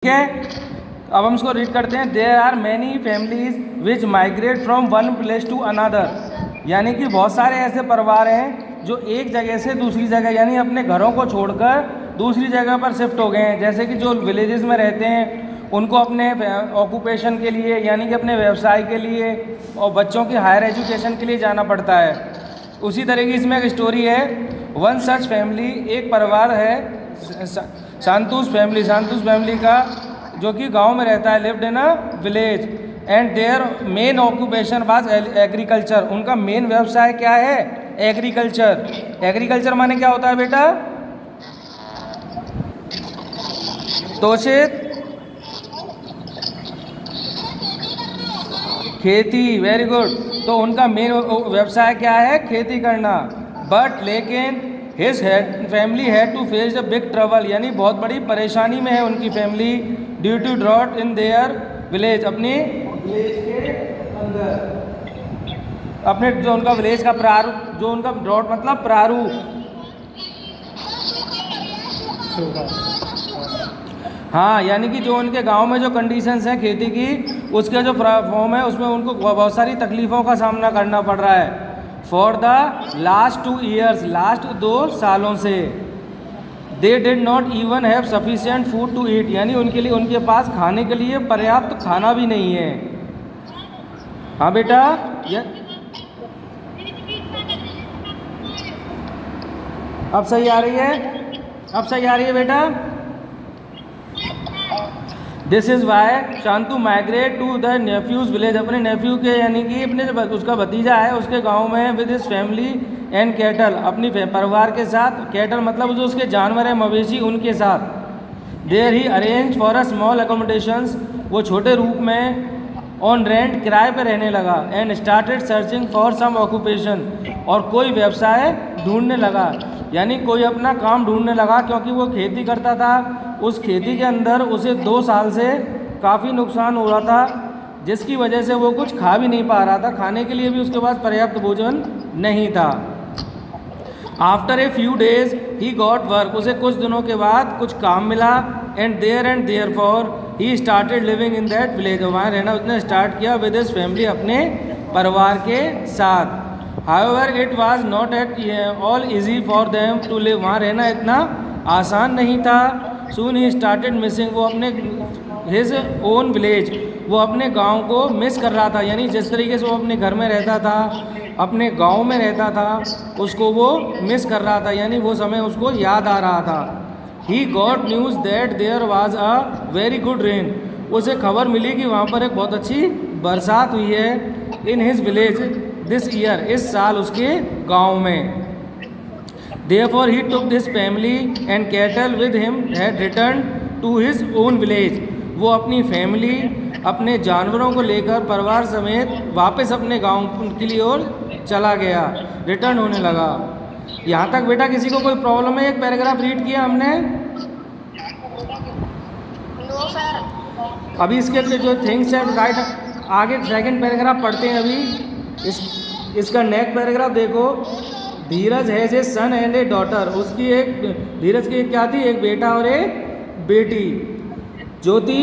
ठीक है, अब हम इसको रीड करते हैं। There are many families which migrate from one place to another, यानी कि बहुत सारे ऐसे परिवार हैं जो एक जगह से दूसरी जगह यानी अपने घरों को छोड़कर दूसरी जगह पर शिफ्ट हो गए हैं। जैसे कि जो विलेजेस में रहते हैं उनको अपने ऑक्यूपेशन के लिए यानी कि अपने व्यवसाय के लिए और बच्चों की हायर एजुकेशन के लिए जाना पड़ता है। उसी तरह की इसमें एक स्टोरी है। वन सच फैमिली, एक परिवार है सांतुस फैमिली का, जो कि गांव में रहता है, lived in a village and their main occupation was agriculture. उनका मेन व्यवसाय क्या है? एग्रीकल्चर। एग्रीकल्चर माने क्या होता है बेटा? तोशित खेती, वेरी गुड। तो उनका मेन व्यवसाय क्या है? खेती करना। बट लेकिन his family had to face the big trouble, यानी बहुत बड़ी परेशानी में है उनकी family, due to drought in their village, अपने विलेज के अंदर। अपने जो उनका विलेज का प्रारूप, जो उनका ड्रॉट मतलब प्रारूप, हाँ, यानी कि जो उनके गांव में जो कंडीशंस हैं खेती की, उसके जो फॉर्म है उसमें उनको बहुत सारी तकलीफ़ों का सामना करना पड़ रहा है। For the last 2 years, last 2 सालों से, they did not even have sufficient food to eat, यानी उनके लिए उनके पास खाने के लिए पर्याप्त खाना भी नहीं है। हाँ बेटा, अब सही आ रही है? अब सही आ रही है बेटा? This is why Shantu migrate to the nephew's village, अपने नेफ्यू के यानी कि अपने उसका भतीजा है उसके गांव में, with his family and cattle, अपनी परिवार के साथ। कैटल मतलब जो उसके जानवर है, मवेशी, उनके साथ। There he arrange for a small accommodations, वो छोटे रूप में ऑन रेंट, किराए पर रहने लगा। And started searching for some occupation, और कोई व्यवसाय ढूंढने लगा, यानी कोई अपना काम ढूंढने लगा, क्योंकि वो खेती करता था। उस खेती के अंदर उसे 2 साल से काफ़ी नुकसान हो रहा था, जिसकी वजह से वो कुछ खा भी नहीं पा रहा था, खाने के लिए भी उसके पास पर्याप्त भोजन नहीं था। After a few days he got work, उसे कुछ दिनों के बाद कुछ काम मिला। And therefore he started living in that village, वहाँ रहना उसने स्टार्ट किया विद हिज फैमिली, अपने परिवार के साथ। However it was not at all easy for them to live, वहाँ रहना इतना आसान नहीं था। सून ही स्टार्टेड मिसिंग, वो अपने हिज ओन विलेज, वो अपने गांव को मिस कर रहा था, यानी जिस तरीके से वो अपने घर में रहता था, अपने गांव में रहता था, उसको वो मिस कर रहा था, यानी वो समय उसको याद आ रहा था। He got news that there was a very good rain, उसे खबर मिली कि वहाँ पर एक बहुत अच्छी बरसात हुई है। In his village this year, इस साल उसके गांव में। Therefore he took his family and cattle with him had returned to his own village, वो अपनी फैमिली, अपने जानवरों को लेकर परिवार समेत वापस अपने गांव के लिए ओर चला गया, रिटर्न होने लगा। यहाँ तक बेटा किसी को कोई प्रॉब्लम है? एक पैराग्राफ रीड किया हमने। अभी इसके जो थिंग्स है राइट, आगे सेकंड पैराग्राफ पढ़ते हैं अभी। इसका नेक्स्ट पैराग्राफ देखो। Dheeraj has a son and a daughter, उसकी एक, धीरज की क्या थी? एक बेटा और एक बेटी। ज्योति,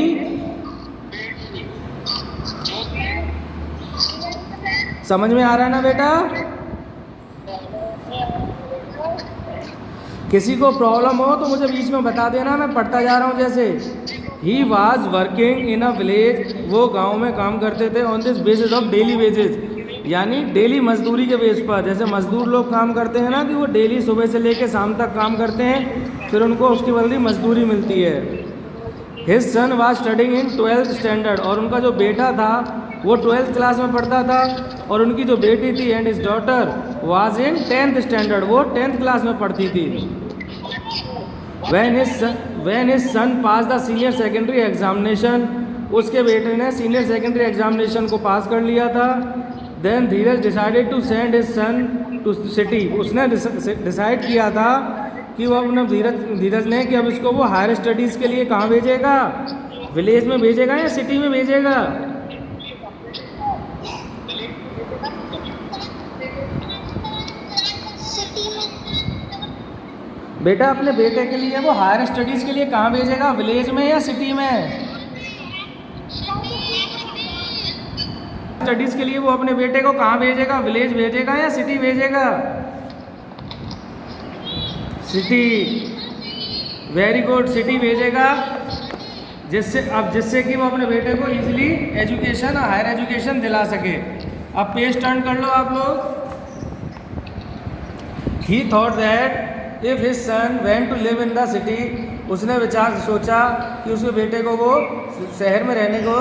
समझ में आ रहा है ना बेटा? किसी को प्रॉब्लम हो तो मुझे बीच में बता देना, मैं पढ़ता जा रहा हूँ। जैसे he was working in a village, वो गांव में काम करते थे। On this basis of daily wages, यानी डेली मजदूरी के बेस पर। जैसे मजदूर लोग काम करते हैं ना, कि वो डेली सुबह से लेकर शाम तक काम करते हैं, फिर उनको उसकी बदली मजदूरी मिलती है। His son was studying in 12th standard, और उनका जो बेटा था वो 12th क्लास में पढ़ता था। और उनकी जो बेटी थी, and his daughter was in 10th standard, वो 10th क्लास में पढ़ती थी। When his son pass the senior secondary examination, उसके बेटे ने सीनियर सेकेंडरी एग्जामिनेशन को पास कर लिया था। Then Dheeraj decided to send his son to city, उसने डिसाइड किया था कि वो अपना धीरज ने कि अब इसको वो हायर स्टडीज़ के लिए कहाँ भेजेगा? विलेज में भेजेगा या सिटी में भेजेगा? बेटा अपने बेटे के लिए वो हायर स्टडीज़ के लिए कहाँ भेजेगा, विलेज में या सिटी में? स्टडीज़ के लिए वो अपने बेटे को कहाँ भेजेगा, विलेज भेजेगा या सिटी भेजेगा? सिटी। वेरी गुड, सिटी भेजेगा, जिससे कि वो अपने बेटे को इजीली एजुकेशन, हायर एजुकेशन दिला सके। अब पेज टर्न कर लो आप लोग। He thought that if his son went to live in the city, उसने सोचा कि उसके बेटे को वो शहर में रहने को,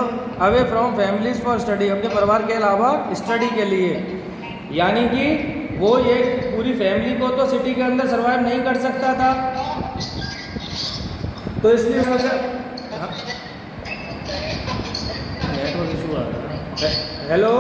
away from families for study, अपने परिवार के अलावा स्टडी के लिए, यानी कि वो एक पूरी फैमिली को तो सिटी के अंदर सर्वाइव नहीं कर सकता था, तो इसलिए नेटवर्क इशू आ रहा है। हेलो।